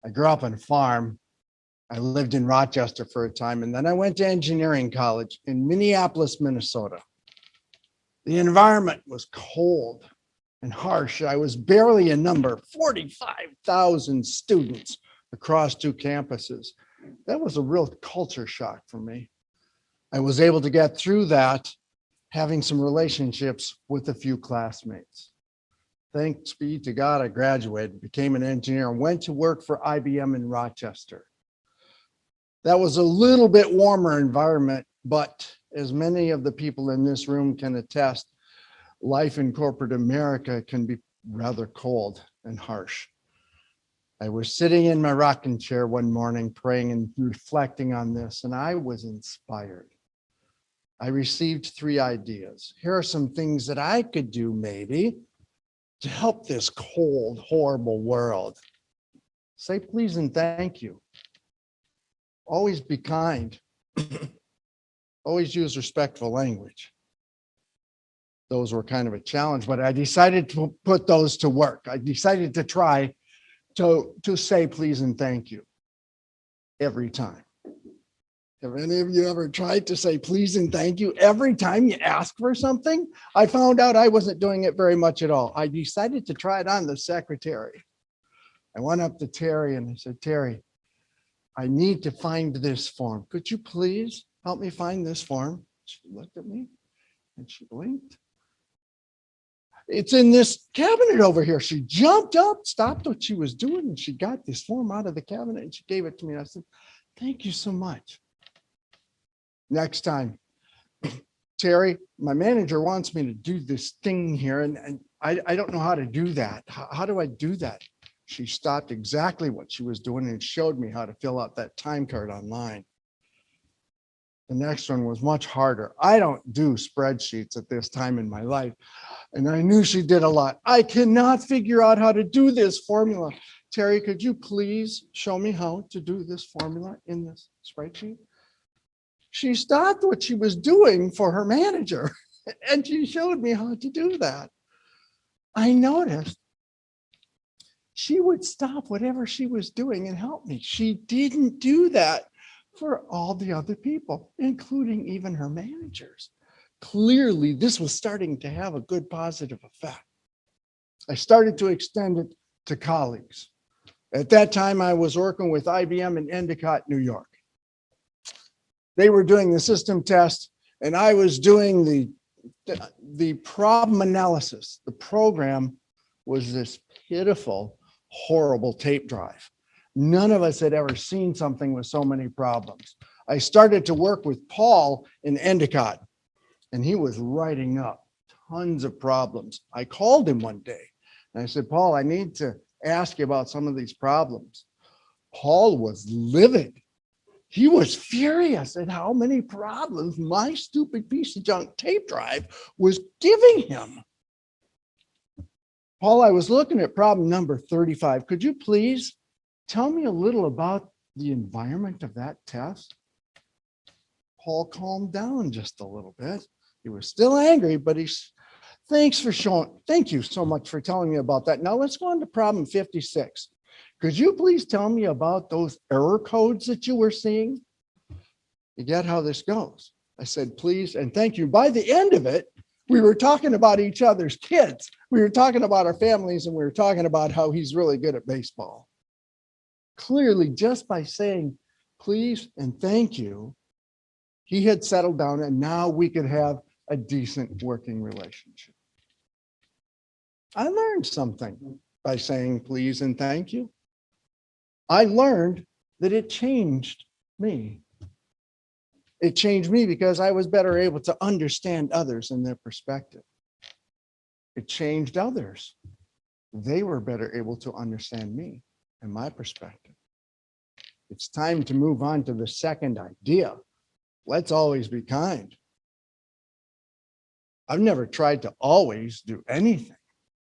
I grew up on a farm. I lived in Rochester for a time, and then I went to engineering college in Minneapolis, Minnesota. The environment was cold and harsh. I was barely a number, 45,000 students across 2 campuses. That was a real culture shock for me. I was able to get through that, having some relationships with a few classmates. Thanks be to God, I graduated, became an engineer, and went to work for IBM in Rochester. That was a little bit warmer environment, but as many of the people in this room can attest, life in corporate America can be rather cold and harsh. I was sitting in my rocking chair one morning, praying and reflecting on this, and I was inspired. I received 3 ideas. Here are some things that I could do maybe to help this cold, horrible world. Say please and thank you. Always be kind. Always use respectful language. Those were kind of a challenge, but I decided to put those to work. I decided to try to say please and thank you every time. Have any of you ever tried to say please and thank you every time you ask for something? I found out I wasn't doing it very much at all. I decided to try it on the secretary. I went up to Terry and I said, Terry, I need to find this form. Could you please help me find this form? She looked at me and she blinked. It's in this cabinet over here. She jumped up, stopped what she was doing, and she got this form out of the cabinet and she gave it to me. I said, thank you so much. Next time, Terry, my manager wants me to do this thing here, and I don't know how to do that. How do I do that? She stopped exactly what she was doing and showed me how to fill out that time card online. The next one was much harder. I don't do spreadsheets at this time in my life, and I knew she did a lot. I cannot figure out how to do this formula. Terry, could you please show me how to do this formula in this spreadsheet? She stopped what she was doing for her manager and she showed me how to do that. I noticed she would stop whatever she was doing and help me. She didn't do that for all the other people, including even her managers. Clearly, this was starting to have a good positive effect. I started to extend it to colleagues. At that time, I was working with IBM in Endicott, New York. They were doing the system test, and I was doing the problem analysis. The program was this pitiful, horrible tape drive. None of us had ever seen something with so many problems. I started to work with Paul in Endicott, and he was writing up tons of problems. I called him one day, and I said, Paul, I need to ask you about some of these problems. Paul was livid. He was furious at how many problems my stupid piece of junk tape drive was giving him. Paul, I was looking at problem number 35. Could you please tell me a little about the environment of that test? Paul calmed down just a little bit. He was still angry, but thank you so much for telling me about that. Now let's go on to problem 56. Could you please tell me about those error codes that you were seeing? You get how this goes. I said, please and thank you. By the end of it, we were talking about each other's kids. We were talking about our families, and we were talking about how he's really good at baseball. Clearly, just by saying please and thank you, he had settled down, and now we could have a decent working relationship. I learned something by saying please and thank you. I learned that it changed me. It changed me because I was better able to understand others and their perspective. It changed others. They were better able to understand me and my perspective. It's time to move on to the second idea. Let's always be kind. I've never tried to always do anything.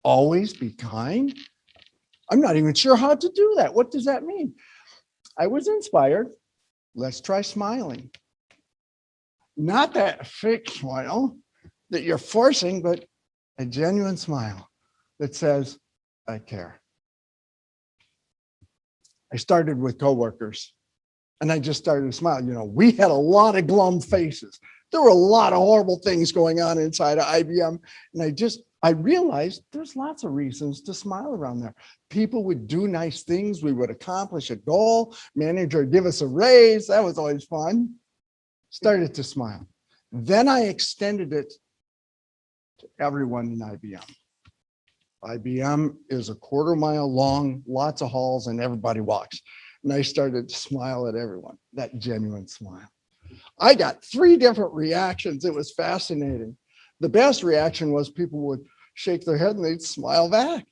Always be kind? I'm not even sure how to do that. What does that mean? I was inspired. Let's try smiling. Not that fake smile that you're forcing, but a genuine smile that says, I care. I started with coworkers and I just started to smile. We had a lot of glum faces. There were a lot of horrible things going on inside of IBM. And I realized there's lots of reasons to smile around there. People would do nice things. We would accomplish a goal. Manager would give us a raise. That was always fun. Started to smile. Then I extended it to everyone in IBM. IBM is a quarter mile long, lots of halls, and everybody walks. And I started to smile at everyone, that genuine smile. I got 3 different reactions. It was fascinating. The best reaction was people would shake their head and they'd smile back.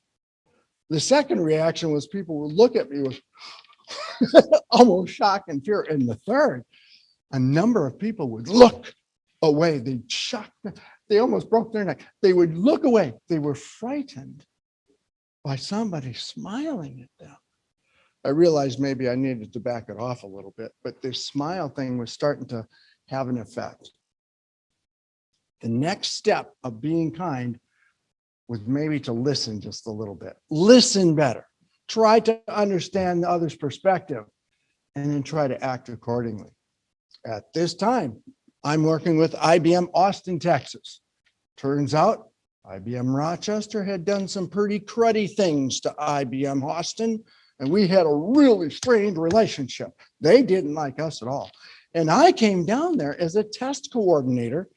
The second reaction was people would look at me with almost shock and fear. And the third, a number of people would look away. They'd shock. They almost broke their neck. They would look away. They were frightened by somebody smiling at them. I realized maybe I needed to back it off a little bit, but this smile thing was starting to have an effect. The next step of being kind was maybe to listen just a little bit. Listen better. Try to understand the other's perspective and then try to act accordingly. At this time, I'm working with IBM Austin, Texas. Turns out IBM Rochester had done some pretty cruddy things to IBM Austin, and we had a really strained relationship. They didn't like us at all. And I came down there as a test coordinator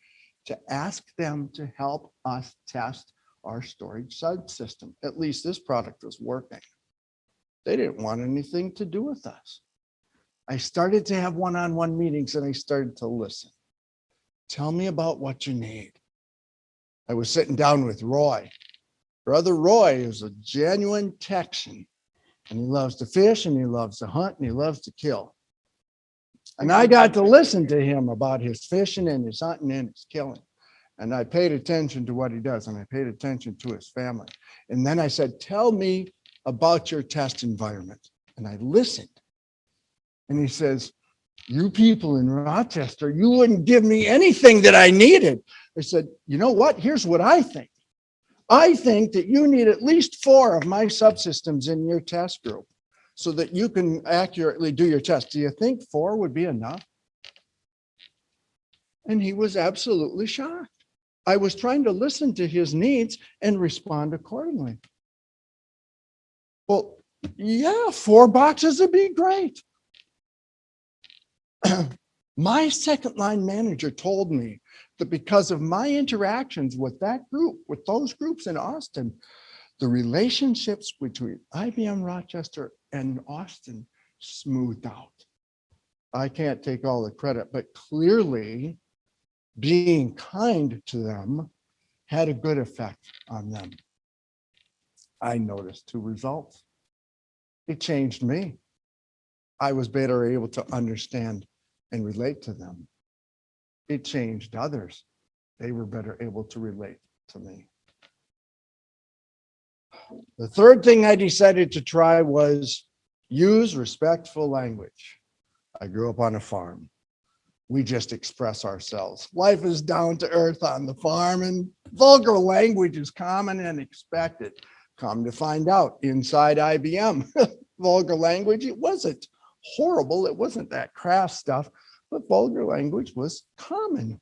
to ask them to help us test our storage subsystem. At least this product was working. They didn't want anything to do with us. I started to have one-on-one meetings and I started to listen. Tell me about what you need. I was sitting down with Roy. Brother Roy is a genuine Texan, and he loves to fish and he loves to hunt and he loves to kill. And I got to listen to him about his fishing and his hunting and his killing. And I paid attention to what he does, and I paid attention to his family. And then I said, tell me about your test environment. And I listened. And he says, you people in Rochester, you wouldn't give me anything that I needed. I said, you know what? Here's what I think. I think that you need at least 4 of my subsystems in your test group so that you can accurately do your test. Do you think 4 would be enough? And he was absolutely shocked. I was trying to listen to his needs and respond accordingly. Well, yeah, 4 boxes would be great. My second line manager told me that because of my interactions with that group, with those groups in Austin, the relationships between IBM Rochester and Austin smoothed out. I can't take all the credit, but clearly being kind to them had a good effect on them. I noticed 2 results. It changed me. I was better able to understand and relate to them. It changed others. They were better able to relate to me. The third thing I decided to try was use respectful language. I grew up on a farm. We just express ourselves. Life is down to earth on the farm, and vulgar language is common and expected. Come to find out, inside IBM, vulgar language, it wasn't horrible. It wasn't that crass stuff, but vulgar language was common.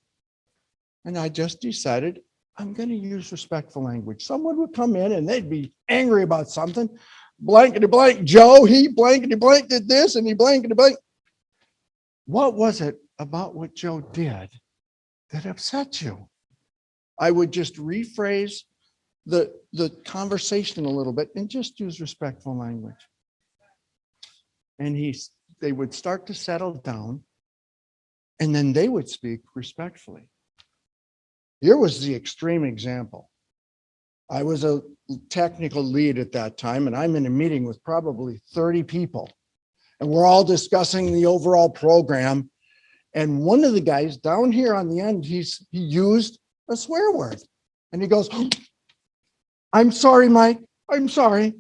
And I just decided I'm going to use respectful language. Someone would come in and they'd be angry about something. Blankety blank Joe, he blankety blank did this and he blankety blank. What was it about what Joe did that upset you? I would just rephrase the conversation a little bit and just use respectful language. And they would start to settle down, and then they would speak respectfully. Here was the extreme example. I was a technical lead at that time, and I'm in a meeting with probably 30 people, and we're all discussing the overall program. And one of the guys down here on the end, he used a swear word, and he goes, "I'm sorry, Mike. I'm sorry."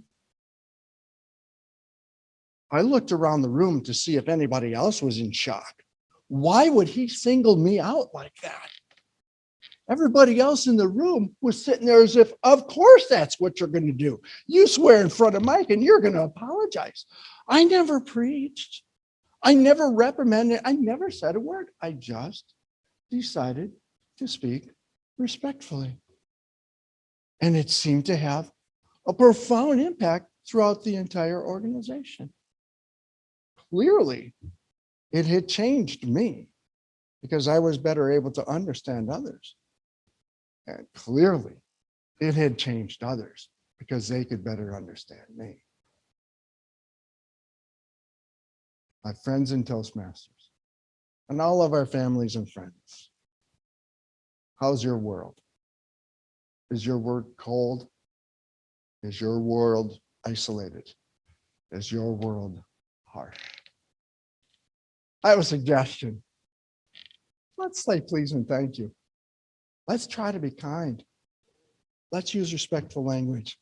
I looked around the room to see if anybody else was in shock. Why would he single me out like that? Everybody else in the room was sitting there as if, of course, that's what you're going to do. You swear in front of Mike and you're going to apologize. I never preached. I never reprimanded. I never said a word. I just decided to speak respectfully. And it seemed to have a profound impact throughout the entire organization. Clearly, it had changed me because I was better able to understand others. And clearly, it had changed others because they could better understand me. My friends in Toastmasters, and all of our families and friends, how's your world? Is your world cold? Is your world isolated? Is your world harsh? I have a suggestion. Let's say please and thank you. Let's try to be kind. Let's use respectful language.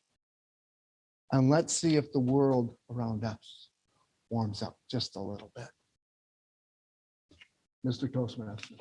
And let's see if the world around us warms up just a little bit. Mr. Toastmaster.